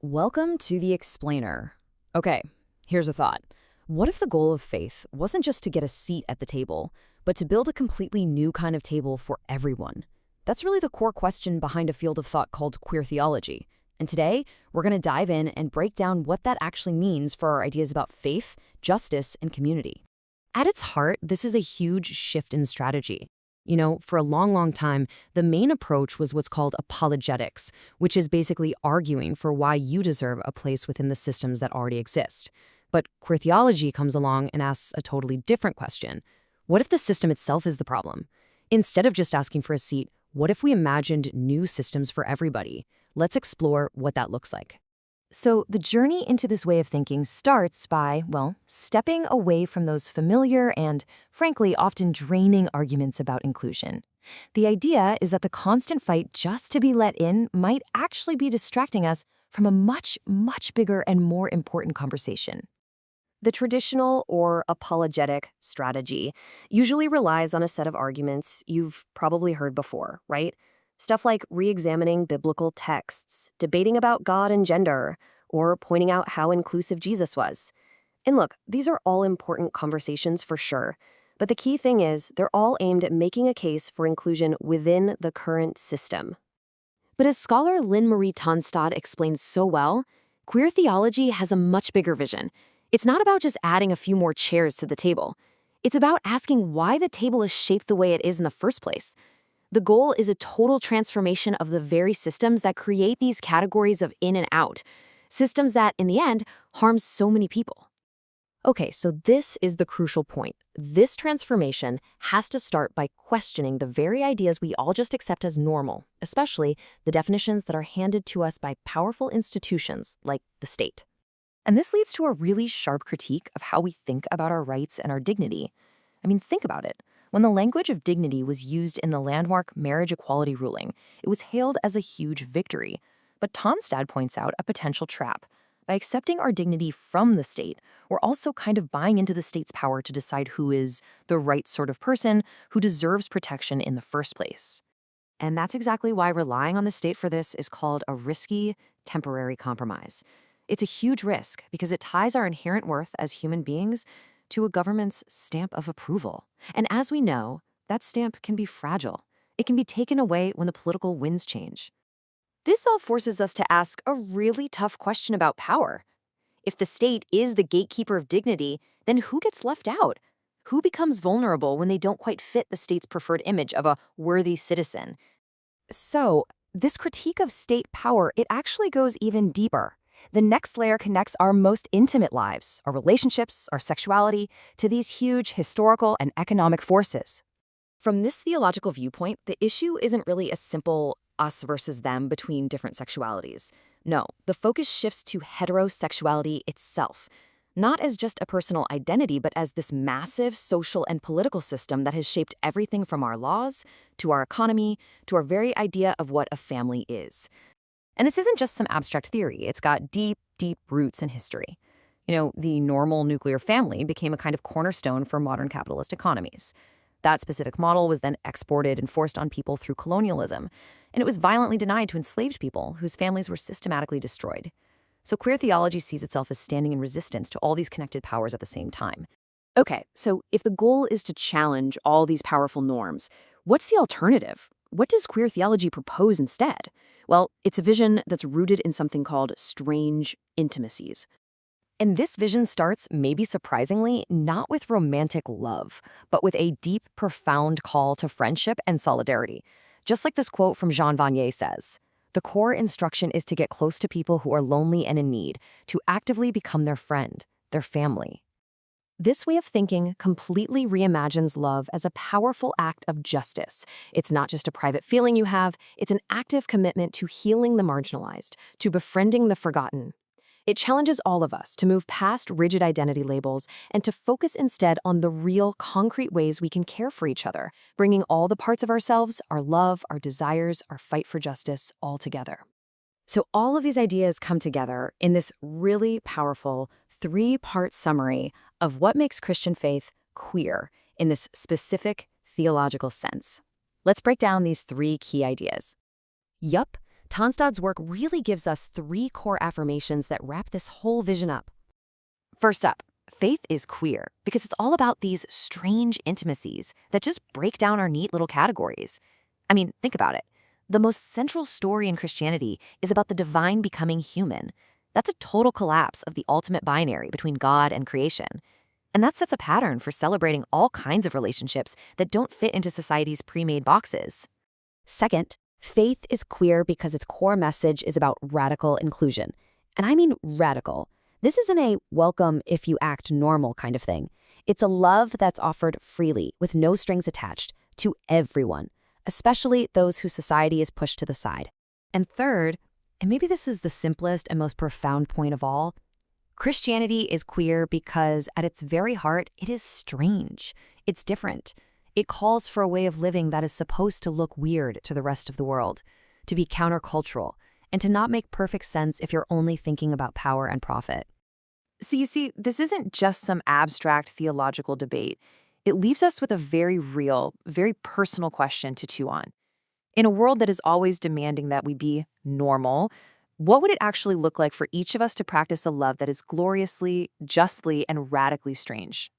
Welcome to The Explainer. Okay, here's a thought. What if the goal of faith wasn't just to get a seat at the table, but to build a completely new kind of table for everyone? That's really the core question behind a field of thought called queer theology. And today, we're going to dive in and break down what that actually means for our ideas about faith, justice, and community. At its heart, this is a huge shift in strategy. For a long time, the main approach was what's called apologetics, which is basically arguing for why you deserve a place within the systems that already exist. But queer theology comes along and asks a totally different question. What if the system itself is the problem? Instead of just asking for a seat, what if we imagined new systems for everybody? Let's explore what that looks like. So the journey into this way of thinking starts by, stepping away from those familiar and, frankly, often draining arguments about inclusion. The idea is that the constant fight just to be let in might actually be distracting us from a much bigger and more important conversation. The traditional or apologetic strategy usually relies on a set of arguments you've probably heard before, right? Stuff like re-examining biblical texts, debating about God and gender, or pointing out how inclusive Jesus was. And look, these are all important conversations for sure, but the key thing is they're all aimed at making a case for inclusion within the current system. But as scholar Linn Marie Tonstad explains so well, queer theology has a much bigger vision. It's not about just adding a few more chairs to the table. It's about asking why the table is shaped the way it is in the first place. The goal is a total transformation of the very systems that create these categories of in and out, systems that, in the end, harm so many people. Okay, so this is the crucial point. This transformation has to start by questioning the very ideas we all just accept as normal, especially the definitions that are handed to us by powerful institutions like the state. And this leads to a really sharp critique of how we think about our rights and our dignity. Think about it. When the language of dignity was used in the landmark marriage equality ruling, it was hailed as a huge victory. But Tonstad points out a potential trap. By accepting our dignity from the state, we're also kind of buying into the state's power to decide who is the right sort of person who deserves protection in the first place. And that's exactly why relying on the state for this is called a risky, temporary compromise. It's a huge risk because it ties our inherent worth as human beings to a government's stamp of approval. And as we know, that stamp can be fragile. It can be taken away when the political winds change. This all forces us to ask a really tough question about power. If the state is the gatekeeper of dignity, then who gets left out? Who becomes vulnerable when they don't quite fit the state's preferred image of a worthy citizen? So, this critique of state power, it actually goes even deeper. The next layer connects our most intimate lives, our relationships, our sexuality, to these huge historical and economic forces. From this theological viewpoint, the issue isn't really a simple us versus them between different sexualities. No, the focus shifts to heterosexuality itself, not as just a personal identity, but as this massive social and political system that has shaped everything from our laws, to our economy, to our very idea of what a family is. And this isn't just some abstract theory. It's got deep roots in history. The normal nuclear family became a kind of cornerstone for modern capitalist economies. That specific model was then exported and forced on people through colonialism, and it was violently denied to enslaved people whose families were systematically destroyed. So queer theology sees itself as standing in resistance to all these connected powers at the same time. Okay, so if the goal is to challenge all these powerful norms, what's the alternative? What does queer theology propose instead? Well, it's a vision that's rooted in something called strange intimacies. And this vision starts, maybe surprisingly, not with romantic love, but with a deep, profound call to friendship and solidarity. Just like this quote from Jean Vanier says, "The core instruction is to get close to people who are lonely and in need, to actively become their friend, their family." This way of thinking completely reimagines love as a powerful act of justice. It's not just a private feeling you have, it's an active commitment to healing the marginalized, to befriending the forgotten. It challenges all of us to move past rigid identity labels and to focus instead on the real, concrete ways we can care for each other, bringing all the parts of ourselves, our love, our desires, our fight for justice, all together. So all of these ideas come together in this really powerful three-part summary of what makes Christian faith queer in this specific theological sense. Let's break down these three key ideas. Yup, Tonstad's work really gives us 3 core affirmations that wrap this whole vision up. First up, faith is queer because it's all about these strange intimacies that just break down our neat little categories. I mean, think about it. The most central story in Christianity is about the divine becoming human. That's a total collapse of the ultimate binary between God and creation. And that sets a pattern for celebrating all kinds of relationships that don't fit into society's pre-made boxes. Second, faith is queer because its core message is about radical inclusion. And I mean radical. This isn't a welcome if you act normal kind of thing. It's a love that's offered freely, with no strings attached, to everyone, especially those whose society is pushed to the side. And third, and maybe this is the simplest and most profound point of all, Christianity is queer because at its very heart, it is strange. It's different. It calls for a way of living that is supposed to look weird to the rest of the world, to be countercultural, and to not make perfect sense if you're only thinking about power and profit. So you see, this isn't just some abstract theological debate. It leaves us with a very real, very personal question to chew on. In a world that is always demanding that we be normal, what would it actually look like for each of us to practice a love that is gloriously, justly, and radically strange?